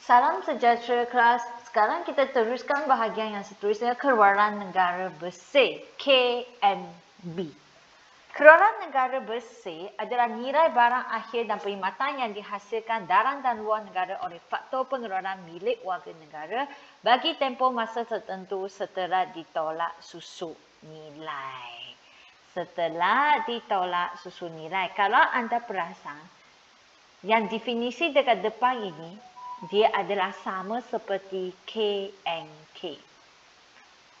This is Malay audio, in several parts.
Salam sejahtera kelas. Sekarang kita teruskan bahagian yang seterusnya, keluaran negara bersih KNB. Keluaran negara bersih adalah nilai barang akhir dan perkhidmatan yang dihasilkan dalam dan luar negara oleh faktor pengeluaran milik warga negara bagi tempoh masa tertentu setelah ditolak susuk nilai. Setelah ditolak susuk nilai. Kalau anda perasan, yang definisi dekat depan ini, dia adalah sama seperti KNK.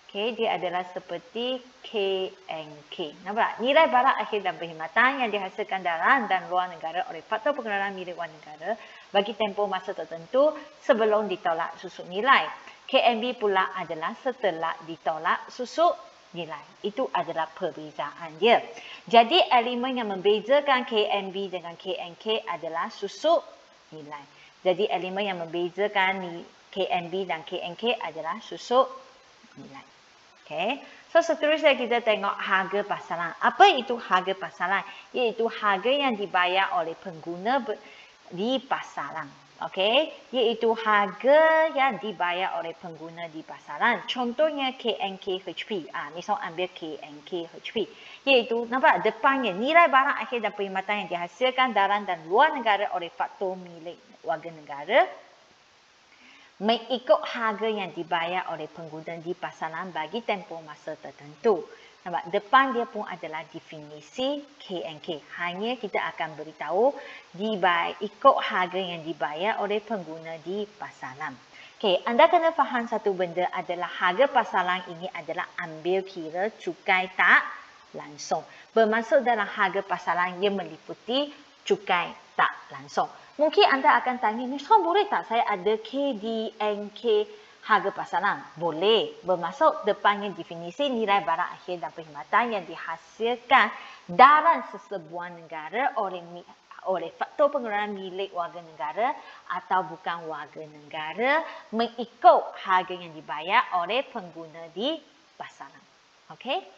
Okay, dia adalah seperti KNK. Nampak? Nilai barang akhir dan perkhidmatan yang dihasilkan dalam dan luar negara oleh faktor pengeluaran milik luar negara bagi tempoh masa tertentu sebelum ditolak susuk nilai. KNB pula adalah setelah ditolak susuk nilai. Itu adalah perbezaan dia. Jadi elemen yang membezakan KNB dengan KNK adalah susuk nilai. Jadi elemen yang membezakan KNB dan KNK adalah susuk nilai. Okay. So seterusnya kita tengok harga pasaran. Apa itu harga pasaran? Iaitu harga yang dibayar oleh pengguna di pasaran. Okay. Iaitu harga yang dibayar oleh pengguna di pasaran. Contohnya KNKHP. Misal ambil KNKHP. Iaitu, nampak depannya nilai barang akhir dan perkhidmatan yang dihasilkan dalam dan luar negara oleh faktor milik warga negara mengikut harga yang dibayar oleh pengguna di pasaran bagi tempoh masa tertentu. Nampak, depan dia pun adalah definisi KNK. Hanya kita akan beritahu ikut harga yang dibayar oleh pengguna di pasaran. Okey, anda kena faham satu benda adalah harga pasaran ini adalah ambil kira cukai tak langsung. Bermaksud dalam harga pasaran ia meliputi cukai tak langsung. Mungkin anda akan tanya, Misal boleh tak saya ada KDNK harga pasaran? Boleh. Bermaksud depannya definisi nilai barang akhir dan perkhidmatan yang dihasilkan dalam sesebuah negara oleh faktor pengeluaran milik warga negara atau bukan warga negara mengikut harga yang dibayar oleh pengguna di pasaran. Okey?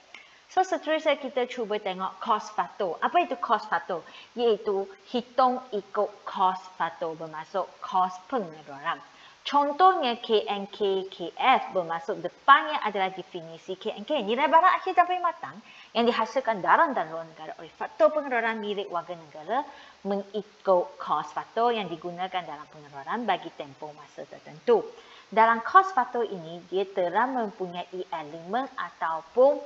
So seterusnya kita cuba tengok cost faktor. Apa itu cost faktor? Iaitu hitung ikut cost faktor, bermaksud cost pengeluaran. Contohnya KNKKF bermaksud depannya adalah definisi KNK. Nilai barang akhir dan perkhidmatan yang dihasilkan dalam dan luar negara oleh faktor pengeluaran milik warga negara mengikut cost faktor yang digunakan dalam pengeluaran bagi tempoh masa tertentu. Dalam cost faktor ini, dia telah mempunyai elemen ataupun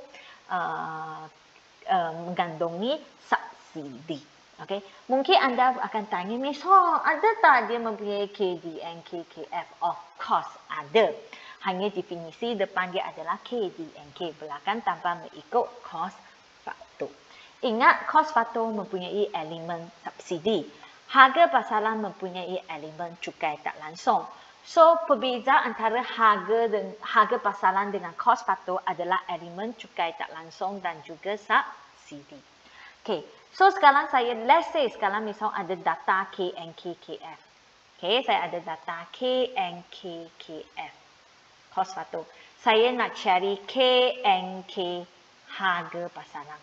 mengandungi subsidi. Okay. Mungkin anda akan tanya, Misal, ada tak dia mempunyai KDNKKF? Of course, ada. Hanya definisi depan dia adalah KDNK. Belakang tanpa mengikut cost faktor. Ingat, cost faktor mempunyai elemen subsidi. Harga pasaran mempunyai elemen cukai tak langsung. So, perbezaan antara harga pasaran dengan kos faktor adalah elemen cukai tak langsung dan juga subsidi. Okay, so sekarang let's say sekarang misal ada data KNKKF. Okay, saya ada data KNKKF, kos faktor. Saya nak cari KNK harga pasaran.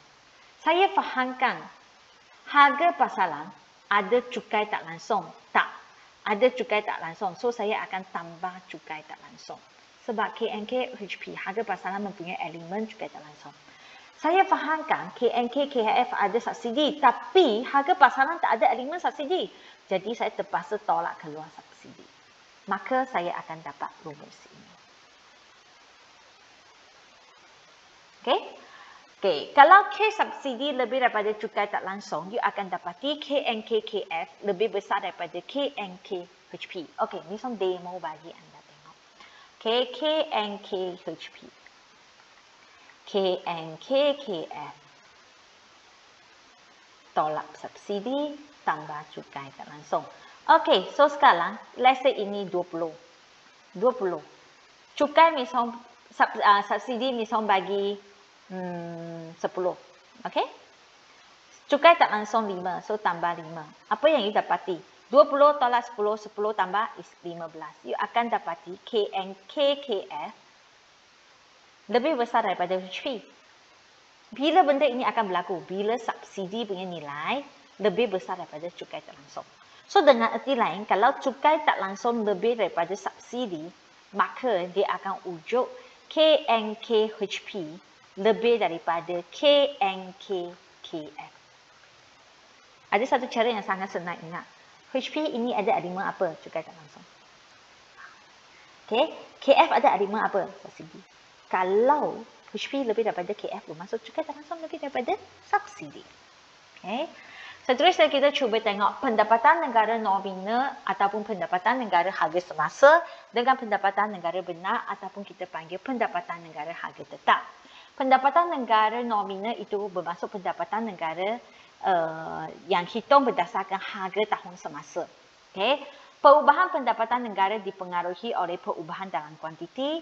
Saya fahamkan harga pasaran ada cukai tak langsung? Tak. Ada cukai tak langsung. So, saya akan tambah cukai tak langsung. Sebab KNKHP, harga pasaran mempunyai elemen cukai tak langsung. Saya fahamkan KNKKF ada subsidi. Tapi, harga pasaran tak ada elemen subsidi. Jadi, saya terpaksa tolak keluar subsidi. Maka, saya akan dapat rumus ini. Okey? Okay. Kalau K subsidi lebih daripada cukai tak langsung, you akan dapati KNKKF lebih besar daripada KNKHP. Okey, ni some demo bagi anda tengok. Okay, KNKHP. KNKKF. Tolak subsidi, tambah cukai tak langsung. Okey, so sekarang, let's say ini 20. 20. Cukai misal, subsidi misal bagi 10. Okey? Cukai tak langsung 5. So, tambah 5. Apa yang you dapati? 20 tolak 10. 10 tambah is 15. You akan dapati KNKKF lebih besar daripada HP. Bila benda ini akan berlaku? Bila subsidi punya nilai lebih besar daripada cukai tak langsung. So dengan erti lain, kalau cukai tak langsung lebih daripada subsidi, maka dia akan ujuk KNKHP lebih daripada KNKKF. Ada satu cara yang sangat senang ingat. HP ini ada arima apa? Cukai tak langsung. Okay. KF ada arima apa? Subsidi. Kalau HP lebih daripada KF, bermaksud cukai tak langsung lebih daripada subsidi. Okay. Seterusnya kita cuba tengok pendapatan negara nominal ataupun pendapatan negara harga semasa dengan pendapatan negara benar ataupun kita panggil pendapatan negara harga tetap. Pendapatan negara nominal itu bermaksud pendapatan negara yang hitung berdasarkan harga tahun semasa. Okay. Perubahan pendapatan negara dipengaruhi oleh perubahan dalam kuantiti,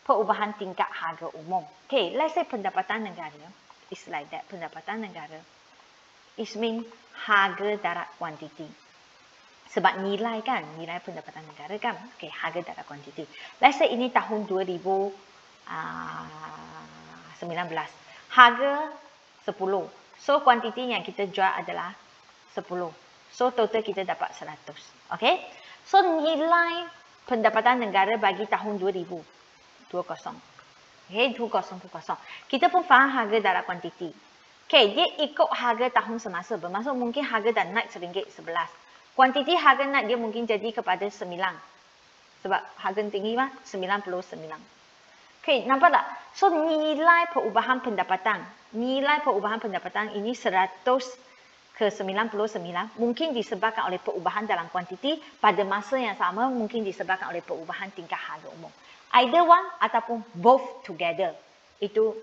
perubahan tingkat harga umum. Okay, let's say pendapatan negara is like that. Pendapatan negara is mean harga darab kuantiti. Sebab nilai kan, nilai pendapatan negara kan. Okay, harga darab kuantiti. Let's say ini tahun 2019. Harga 10. So, kuantiti yang kita jual adalah 10. So, total kita dapat 100. Okay? So, nilai pendapatan negara bagi tahun 2020. Okay, 2020. Kita pun faham harga darab kuantiti. Okay, dia ikut harga tahun semasa. Bermaksud mungkin harga dah naik RM1.11. Kuantiti harga naik dia mungkin jadi kepada 9. Sebab harga tinggi mah 99. Okay, nampak tak? So, nilai perubahan pendapatan. Nilai perubahan pendapatan ini 100 ke 99 mungkin disebabkan oleh perubahan dalam kuantiti, pada masa yang sama mungkin disebabkan oleh perubahan tingkat harga umum. Either one ataupun both together itu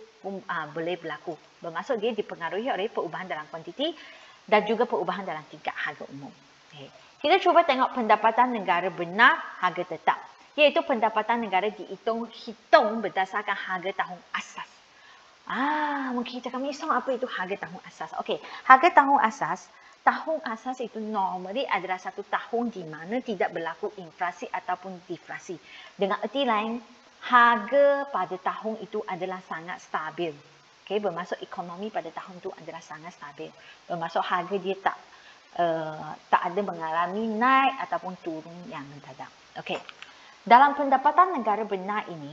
boleh berlaku. Bermaksud dia dipengaruhi oleh perubahan dalam kuantiti dan juga perubahan dalam tingkat harga umum. Okay. Kita cuba tengok pendapatan negara benar harga tetap. Iaitu pendapatan negara hitung berdasarkan harga tahun asas. Mungkin kita akan menyesal apa itu harga tahun asas. Okey, harga tahun asas itu normally adalah satu tahun di mana tidak berlaku inflasi ataupun deflasi. Dengan erti lain, harga pada tahun itu adalah sangat stabil. Okey, bermaksud ekonomi pada tahun itu adalah sangat stabil. Bermaksud harga dia tak ada mengalami naik ataupun turun yang mendadak. Okey. Dalam pendapatan negara benar ini,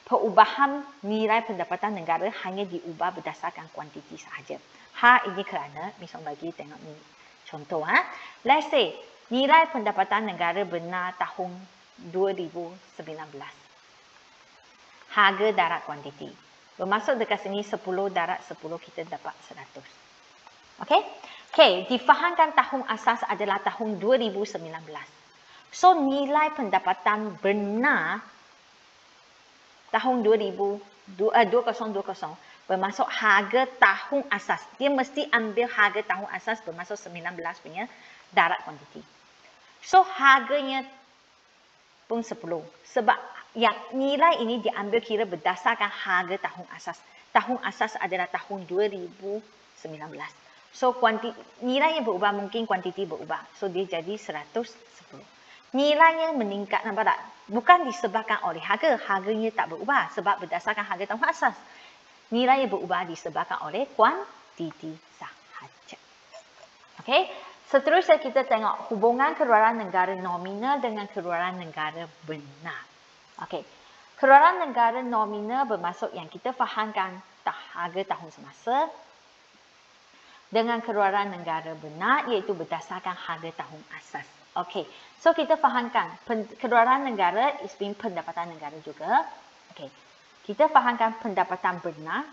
perubahan nilai pendapatan negara hanya diubah berdasarkan kuantiti sahaja. Ini kerana, misalnya bagi tengok ni contoh. Let's say, nilai pendapatan negara benar tahun 2019. Harga darab kuantiti. Bermaksud dekat sini 10 darab 10 kita dapat 100. Okey? Okey, difahamkan tahun asas adalah tahun 2019. So, nilai pendapatan benar tahun 2020 bermaksud harga tahun asas. Dia mesti ambil harga tahun asas bermaksud 19 punya darab kuantiti. So, harganya pun 10. Sebab yang nilai ini diambil kira berdasarkan harga tahun asas. Tahun asas adalah tahun 2019. So, nilai yang berubah mungkin kuantiti berubah. So, dia jadi 110. Nilainya meningkat, nampak tak? Bukan disebabkan oleh harga. Harganya tak berubah sebab berdasarkan harga tahun asas. Nilainya berubah disebabkan oleh kuantiti sahaja. Okey. Seterusnya kita tengok hubungan keluaran negara nominal dengan keluaran negara benar. Okey. Keluaran negara nominal bermaksud yang kita fahamkan harga tahun semasa dengan keluaran negara benar iaitu berdasarkan harga tahun asas. Okey. So kita fahamkan keluaran negara is being pendapatan negara juga. Okey. Kita fahamkan pendapatan benar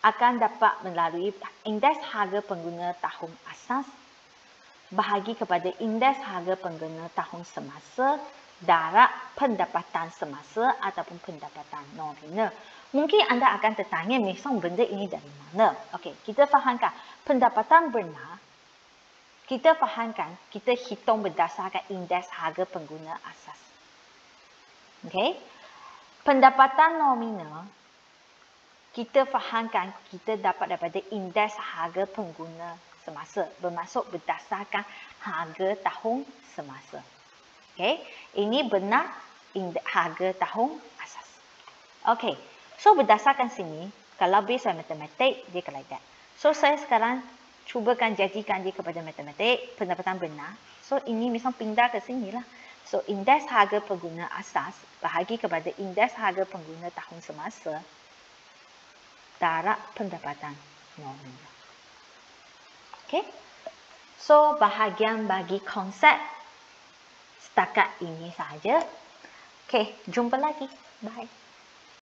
akan dapat melalui indeks harga pengguna tahun asas bahagi kepada indeks harga pengguna tahun semasa darab pendapatan semasa ataupun pendapatan nominal. Mungkin anda akan tertanya, misal benda ini dari mana? Okey, kita fahamkan pendapatan benar. Kita fahamkan, kita hitung berdasarkan indeks harga pengguna asas. Okey. Pendapatan nominal, kita fahamkan, kita dapat daripada indeks harga pengguna semasa. Bermaksud berdasarkan harga tahun semasa. Okey. Ini benar harga tahun asas. Okey. So, berdasarkan sini, kalau based on matematik, dia like that. So, saya sekarang cubakan jadikan dia kepada matematik, pendapatan benar. So, ini misal pindah ke sini lah. So, indeks harga pengguna asas bahagi kepada indeks harga pengguna tahun semasa darab pendapatan nominal. Okay? So, bahagian bagi konsep setakat ini sahaja. Okay, jumpa lagi. Bye.